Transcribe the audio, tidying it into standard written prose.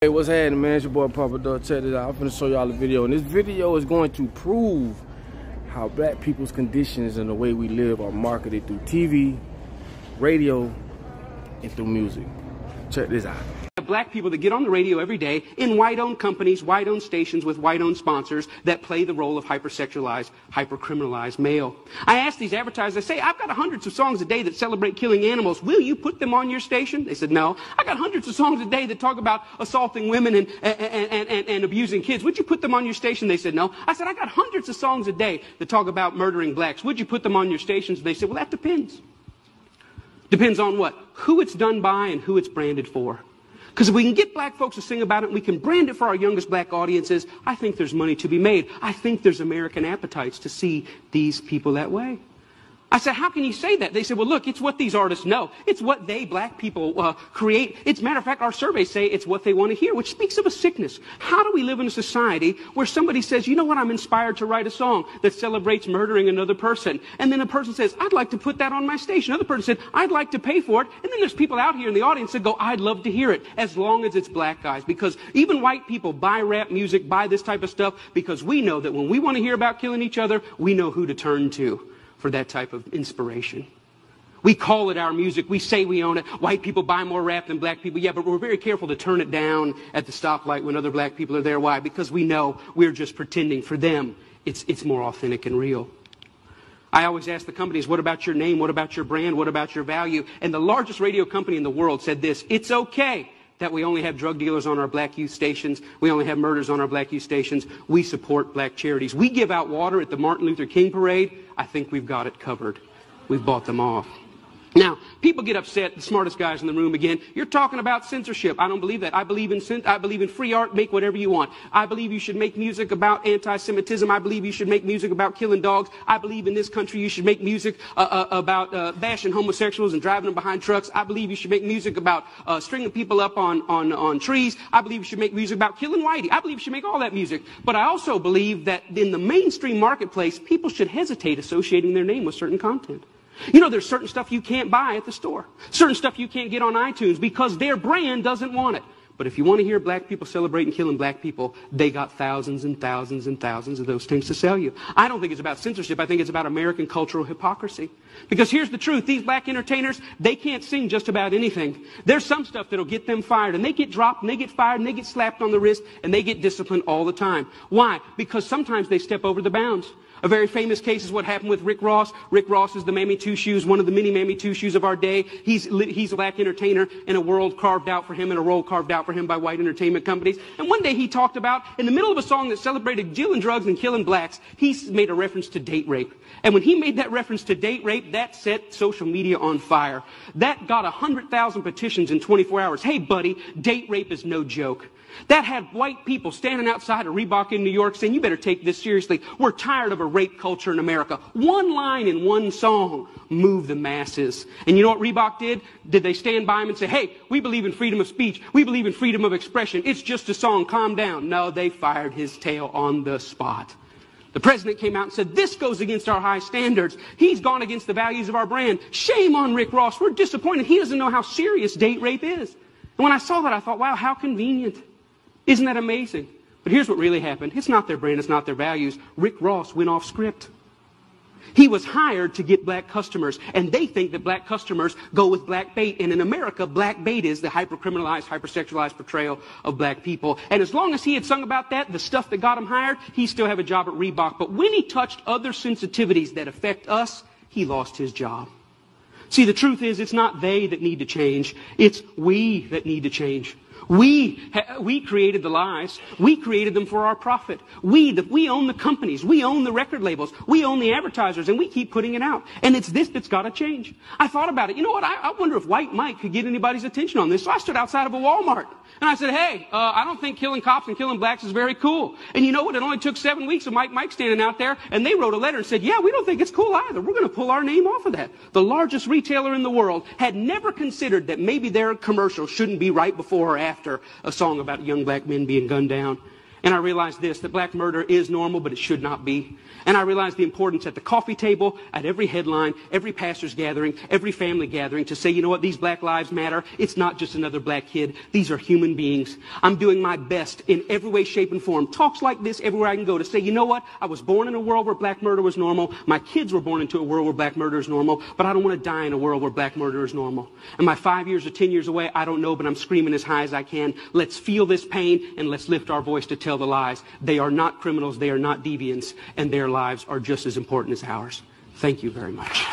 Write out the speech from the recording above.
Hey, what's happening, man? It's your boy Papa Duck. Check this out. I'm finna show y'all a video, and this video is going to prove how black people's conditions and the way we live are marketed through TV, radio, and through music. Check this out. Black people that get on the radio every day in white-owned companies, white-owned stations with white-owned sponsors that play the role of hypersexualized, hypercriminalized male. I asked these advertisers, I say, I've got hundreds of songs a day that celebrate killing animals. Will you put them on your station? They said, no. I got hundreds of songs a day that talk about assaulting women and abusing kids. Would you put them on your station? They said, no. I said, I got hundreds of songs a day that talk about murdering blacks. Would you put them on your stations? They said, well, that depends. Depends on what? Who it's done by and who it's branded for. Because if we can get black folks to sing about it and we can brand it for our youngest black audiences, I think there's money to be made. I think there's American appetites to see these people that way. I said, how can you say that? They said, well, look, it's what these artists know. It's what they, black people, create. It's a matter of fact, our surveys say it's what they want to hear, which speaks of a sickness. How do we live in a society where somebody says, you know what, I'm inspired to write a song that celebrates murdering another person. And then a person says, I'd like to put that on my station. Another person said, I'd like to pay for it. And then there's people out here in the audience that go, I'd love to hear it, as long as it's black guys. Because even white people buy rap music, buy this type of stuff, because we know that when we want to hear about killing each other, we know who to turn to for that type of inspiration. We call it our music. We say we own it. White people buy more rap than black people. Yeah, but we're very careful to turn it down at the stoplight when other black people are there. Why? Because we know we're just pretending. For them, it's more authentic and real. I always ask the companies, what about your name? What about your brand? What about your value? And the largest radio company in the world said this: it's okay that we only have drug dealers on our black youth stations. We only have murders on our black youth stations. We support black charities. We give out water at the Martin Luther King parade. I think we've got it covered. We've bought them off. Now, people get upset, the smartest guys in the room again. You're talking about censorship. I don't believe that. I believe in free art. Make whatever you want. I believe you should make music about anti-Semitism. I believe you should make music about killing dogs. I believe in this country you should make music about bashing homosexuals and driving them behind trucks. I believe you should make music about stringing people up on trees. I believe you should make music about killing whitey. I believe you should make all that music. But I also believe that in the mainstream marketplace, people should hesitate associating their name with certain content. You know, there's certain stuff you can't buy at the store. Certain stuff you can't get on iTunes because their brand doesn't want it. But if you want to hear black people celebrating killing black people, they got thousands and thousands and thousands of those things to sell you. I don't think it's about censorship. I think it's about American cultural hypocrisy. Because here's the truth. These black entertainers, they can't sing just about anything. There's some stuff that'll get them fired. And they get dropped, and they get fired, and they get slapped on the wrist, and they get disciplined all the time. Why? Because sometimes they step over the bounds. A very famous case is what happened with Rick Ross. Rick Ross is the Mammy Two Shoes, one of the many Mammy Two Shoes of our day. He's a black entertainer in a world carved out for him, in a role carved out for him by white entertainment companies. And one day he talked about, in the middle of a song that celebrated dealing drugs and killing blacks, he made a reference to date rape. And when he made that reference to date rape, that set social media on fire. That got 100,000 petitions in 24 hours. Hey, buddy, date rape is no joke. That had white people standing outside of Reebok in New York saying, you better take this seriously. We're tired of a rape culture in America. One line in one song moved the masses. And you know what Reebok did? Did they stand by him and say, hey, we believe in freedom of speech. We believe in freedom of expression. It's just a song. Calm down. No, they fired his tail on the spot. The president came out and said, this goes against our high standards. He's gone against the values of our brand. Shame on Rick Ross. We're disappointed. He doesn't know how serious date rape is. And when I saw that, I thought, wow, how convenient. Isn't that amazing? But here's what really happened. It's not their brand, it's not their values. Rick Ross went off script. He was hired to get black customers, and they think that black customers go with black bait. And in America, black bait is the hypercriminalized, hypersexualized portrayal of black people. And as long as he had sung about that, the stuff that got him hired, he still have a job at Reebok. But when he touched other sensitivities that affect us, he lost his job. See, the truth is, it's not they that need to change. It's we that need to change. We created the lies. We created them for our profit. We own the companies. We own the record labels. We own the advertisers, and we keep putting it out. And it's this that's got to change. I thought about it. You know what? I wonder if White Mike could get anybody's attention on this. So I stood outside of a Walmart, and I said, hey, I don't think killing cops and killing blacks is very cool. And you know what? It only took 7 weeks of Mike standing out there, and they wrote a letter and said, yeah, we don't think it's cool either. We're going to pull our name off of that. The largest retailer in the world had never considered that maybe their commercial shouldn't be right before or after a song about young black men being gunned down. And I realized this, that black murder is normal, but it should not be. And I realized the importance at the coffee table, at every headline, every pastor's gathering, every family gathering to say, you know what, these black lives matter. It's not just another black kid. These are human beings. I'm doing my best in every way, shape, and form. Talks like this everywhere I can go to say, you know what, I was born in a world where black murder was normal. My kids were born into a world where black murder is normal, but I don't want to die in a world where black murder is normal. Am I 5 years or 10 years away? I don't know, but I'm screaming as high as I can. Let's feel this pain and let's lift our voice to tell the lies. They are not criminals, they are not deviants, and their lives are just as important as ours. Thank you very much.